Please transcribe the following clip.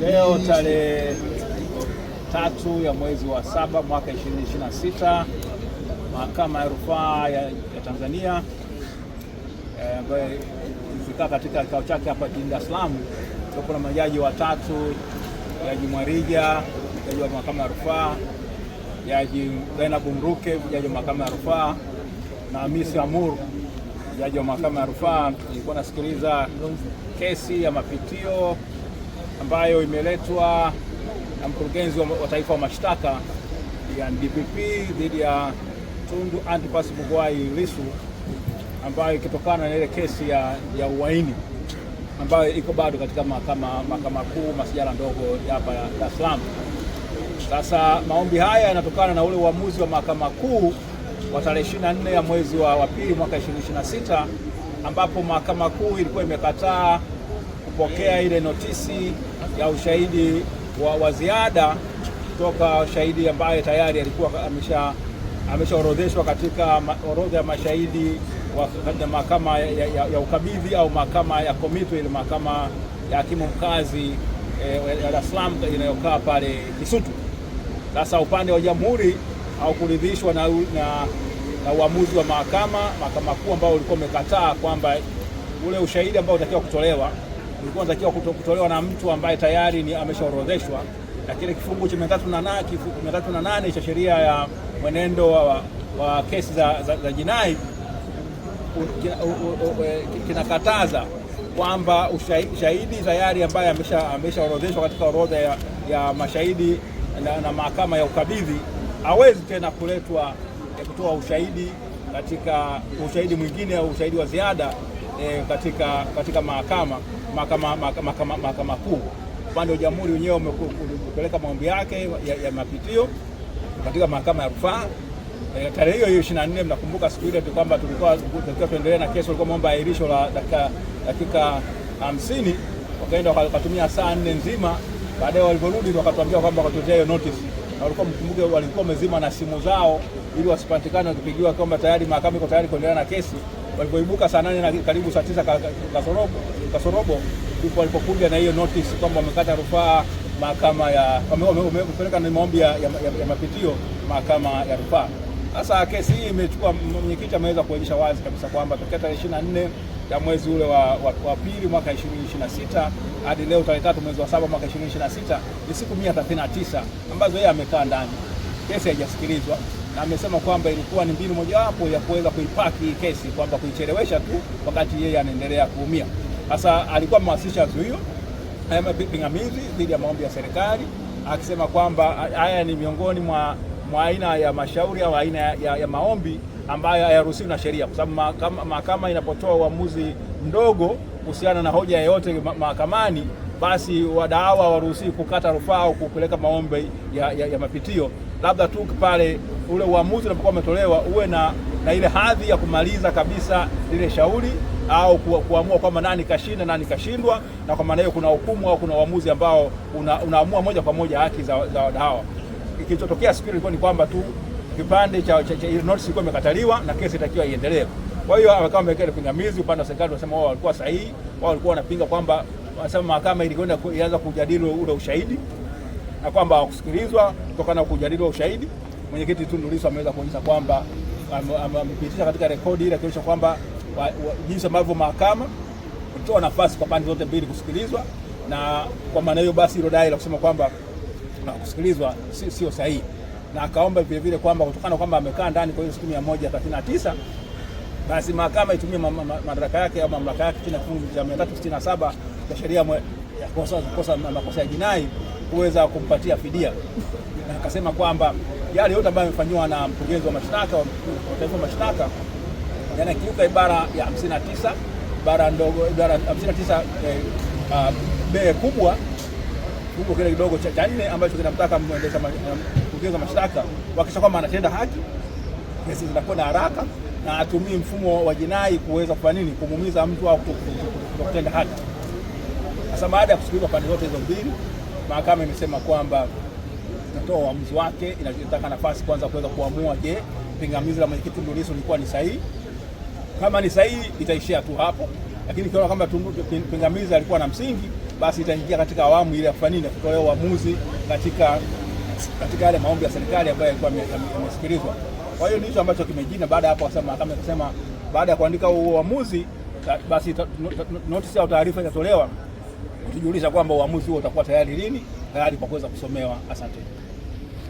Leo tarehe 3 ya mwezi wa 7 mwaka 2026, Mahakama ya Rufaa ya Tanzania ambayo ilikaa katika kikao chake hapa jijini Dar es Salaam, kuna majaji watatu, Jaji Mwarija, jaji wa Mahakama ya Rufaa, Jaji Zainab Mruke, jaji wa Mahakama ya Rufaa, na Hamisi Amur, jaji wa Mahakama ya Rufaa. Nilikuwa nasikiliza kesi ya mapitio ambayo imeletwa na mkurugenzi wa taifa wa mashtaka ya DPP dhidi ya Tundu Antipas Mughwai Lissu, ambayo ikitokana na ile kesi ya uhaini ambayo iko bado katika mahakama kuu masijala ndogo hapa Dar es Salaam. Sasa maombi haya yanatokana na ule uamuzi wa mahakama kuu wa tarehe 24 ya mwezi wa pili mwaka 2026, ambapo mahakama kuu ilikuwa imekataa kupokea ile notisi ya ushahidi wa ziada kutoka shahidi ambaye tayari alikuwa ameshaorodheshwa katika orodha ya mashahidi wa mahakama ya ukabidhi au mahakama ya komito, ile mahakama ya hakimu mkazi ya Dar es Salaam inayokaa pale Kisutu. Sasa upande wa jamhuri haukuridhishwa na uamuzi wa mahakama kuu ambao ulikuwa umekataa kwamba ule ushahidi ambao unatakiwa kutolewa ulikuwa unatakiwa kutolewa na mtu ambaye tayari ni ameshaorodheshwa na kile kifungu cha 308 cha sheria ya mwenendo wa kesi za jinai kinakataza kwamba shahidi tayari ambaye ameshaorodheshwa katika orodha ya mashahidi na mahakama ya ukabidhi hawezi tena kuletwa kutoa ushahidi mwingine au ushahidi wa ziada katika mahakama kuu. Upande wa jamhuri wenyewe umepeleka maombi yake ya mapitio katika mahakama ya rufaa. Tarehe hiyo 24, mnakumbuka siku ile kwamba tulikuwa tuendelee na kesi, walikuwa maomba ahirisho la dakika 50, wakaenda wakatumia saa 4 nzima. Baadaye waliporudi wakatuambia kwamba wakatuletea hiyo notice, na walikuwa mkumbuke walikuwa wamezima na simu zao ili wasipatikane wakipigiwa kwamba tayari mahakama iko tayari kuendelea na kesi. Walipoibuka saa 8 na karibu saa 9 kasorobo ndipo walipokuja na hiyo notice kwamba wamekata rufaa mahakama wamepeleka na maombi ya mapitio mahakama ya rufaa. Sasa kesi hii imechukua, mwenyekiti ameweza kuonyesha wazi kabisa kwamba tokea tarehe 24 ya mwezi ule wa pili mwaka 2026 hadi leo tarehe 3 mwezi wa 7 mwaka 2026 ni siku 139 ambazo yeye amekaa ndani, kesi haijasikilizwa, na amesema kwamba ilikuwa ni mbinu mojawapo ya kuweza kuipaki hii kesi, kwamba kuichelewesha tu wakati yeye anaendelea kuumia. Sasa alikuwa amewasilisha zuio pingamizi dhidi ya maombi ya serikali, akisema kwamba haya ni miongoni mwa aina ya mashauri au aina ya maombi ambayo hayaruhusiwi na sheria, kwa sababu mahakama inapotoa uamuzi mdogo kuhusiana na hoja yoyote mahakamani, basi wadaiwa waruhusiwi kukata rufaa au kupeleka maombi ya mapitio, labda tu pale ule uamuzi unapokuwa umetolewa uwe na ile hadhi ya kumaliza kabisa lile shauri au kuamua kwamba nani kashinda nani kashindwa, na kwa maana hiyo kuna hukumu au kuna uamuzi ambao unaamua moja kwa moja haki za wadaiwa. Kilichotokea siku ilikuwa ni kwamba tu kipande cha ile notice ilikuwa imekataliwa na kesi itakiwa iendelee. Kwa hiyo wakawa wameweka pingamizi, upande wa serikali wanasema wao walikuwa sahihi, wao walikuwa wanapinga kwamba wanasema mahakama ilikwenda ianza kujadili ule ushahidi na kwamba hawakusikilizwa kutokana na kujadili ushahidi. Mwenyekiti Tundu Lissu ameweza kuonyesha kwamba amepitisha katika rekodi ile kuonyesha kwamba jinsi ambavyo mahakama kutoa nafasi kwa pande zote mbili kusikilizwa, na kwa maana hiyo basi hilo dai la kusema kwamba kusikilizwa sio sahihi, na akaomba vile vile kwamba kutokana kwamba amekaa ndani kwa hiyo siku 139 basi mahakama itumie madaraka yake au mamlaka yake chini ya kifungu cha 367 cha sheria ya makosa ya jinai kuweza kumpatia fidia. Na akasema kwamba yale yote ambayo yamefanywa na mkurugenzi wa mashtaka wa taifa mashtaka yanakiuka ibara ya 59 ibara 59 b kubwa kile kidogo cha 4 ambacho kinamtaka mkurugenzi wa mashtaka kuhakikisha kwamba anatenda haki, kesi zinakwenda haraka, na atumie mfumo wa jinai kuweza kufanya nini, kumuumiza mtu au kutenda haki. Sasa baada ya kusikiliza pande zote hizo mbili, mahakama imesema kwamba inatoa uamuzi wake, inataka nafasi kwanza kuweza kuamua, je, pingamizi la mwenyekiti Tundu Lissu lilikuwa ni sahihi. Kama ni sahihi itaishia tu hapo, lakini kiona kama pingamizi alikuwa na msingi, basi itaingia katika awamu ile ya kufanya nini, kutoa uamuzi katika yale maombi ya serikali ambayo yalikuwa yamesikilizwa. Kwa hiyo ndicho ambacho kimejina. Baada hapo akasema mahakama ikasema baada ya kuandika uamuzi basi notice au taarifa itatolewa kutujulisha kwamba uamuzi huo utakuwa tayari lini, tayari kwa kuweza kusomewa. Asante.